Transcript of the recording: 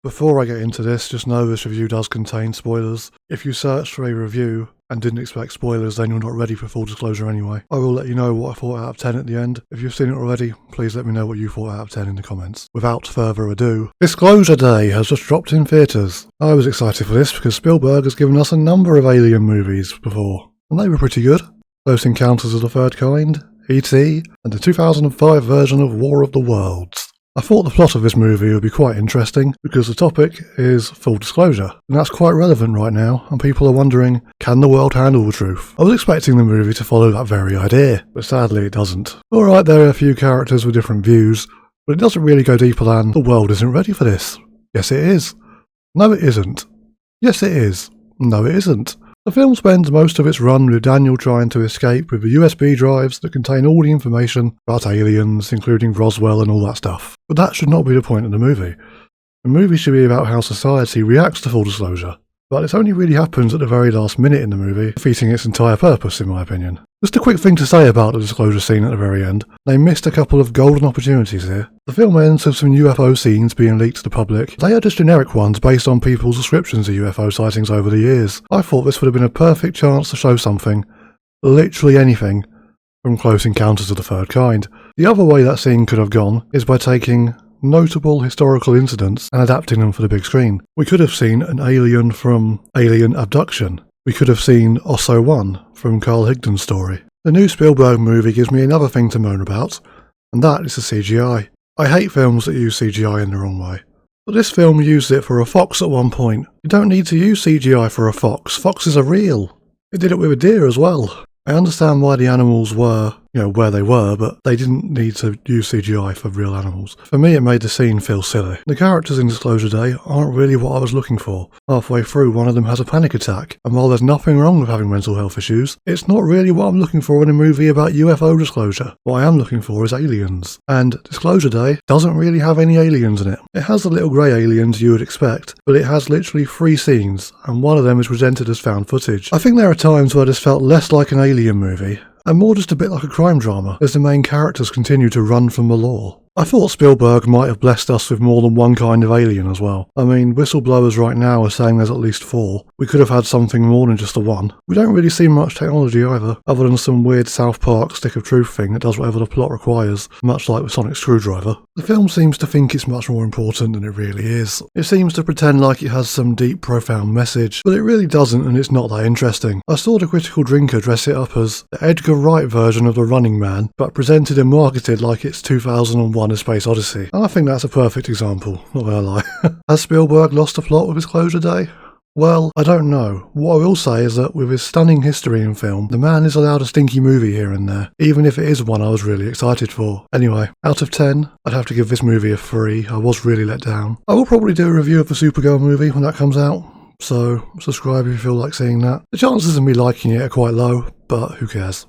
Before I get into this, just know this review does contain spoilers. If you searched for a review and didn't expect spoilers, then you're not ready for full disclosure anyway. I will let you know what I thought out of 10 at the end. If you've seen it already, please let me know what you thought out of 10 in the comments. Without further ado, Disclosure Day has just dropped in theatres. I was excited for this because Spielberg has given us a number of Alien movies before, and they were pretty good. Close Encounters of the Third Kind, E.T., and the 2005 version of War of the Worlds. I thought the plot of this movie would be quite interesting because the topic is full disclosure, and that's quite relevant right now, and people are wondering, can the world handle the truth? I was expecting the movie to follow that very idea, but sadly it doesn't. Alright, there are a few characters with different views, but it doesn't really go deeper than, the world isn't ready for this. Yes it is. No it isn't. Yes it is. No it isn't. The film spends most of its run with Daniel trying to escape with the USB drives that contain all the information about aliens, including Roswell and all that stuff. But that should not be the point of the movie. The movie should be about how society reacts to full disclosure, but it only really happens at the very last minute in the movie, defeating its entire purpose in my opinion. Just a quick thing to say about the disclosure scene at the very end, they missed a couple of golden opportunities here. The film ends with some UFO scenes being leaked to the public. They are just generic ones based on people's descriptions of UFO sightings over the years. I thought this would have been a perfect chance to show something, literally anything, from Close Encounters of the Third Kind. The other way that scene could have gone is by taking notable historical incidents and adapting them for the big screen. We could have seen an alien from Alien Abduction. We could have seen Osso 1 from Carl Higdon's story. The new Spielberg movie gives me another thing to moan about, and that is the CGI. I hate films that use CGI in the wrong way. But this film used it for a fox at one point. You don't need to use CGI for a fox. Foxes are real. It did it with a deer as well. I understand why the animals were, where they were, but they didn't need to use CGI for real animals. For me, it made the scene feel silly. The characters in Disclosure Day aren't really what I was looking for. Halfway through, one of them has a panic attack, and while there's nothing wrong with having mental health issues, it's not really what I'm looking for in a movie about UFO disclosure. What I am looking for is aliens. And Disclosure Day doesn't really have any aliens in it. It has the little grey aliens you would expect, but it has literally 3 scenes, and one of them is presented as found footage. I think there are times where this felt less like an alien movie, and more just a bit like a crime drama, as the main characters continue to run from the law. I thought Spielberg might have blessed us with more than one kind of alien as well. I mean, whistleblowers right now are saying there's at least 4. We could have had something more than just the one. We don't really see much technology either, other than some weird South Park stick of truth thing that does whatever the plot requires, much like the sonic screwdriver. The film seems to think it's much more important than it really is. It seems to pretend like it has some deep, profound message, but it really doesn't, and it's not that interesting. I saw the Critical Drinker dress it up as the Edgar Wright version of The Running Man, but presented and marketed like it's 2001 A Space Odyssey. And I think that's a perfect example, not gonna lie. Has Spielberg lost the plot with Disclosure Day? Well, I don't know. What I will say is that with his stunning history in film, the man is allowed a stinky movie here and there, even if it is one I was really excited for. Anyway, out of 10, I'd have to give this movie a 3. I was really let down. I will probably do a review of the Supergirl movie when that comes out, so subscribe if you feel like seeing that. The chances of me liking it are quite low, but who cares.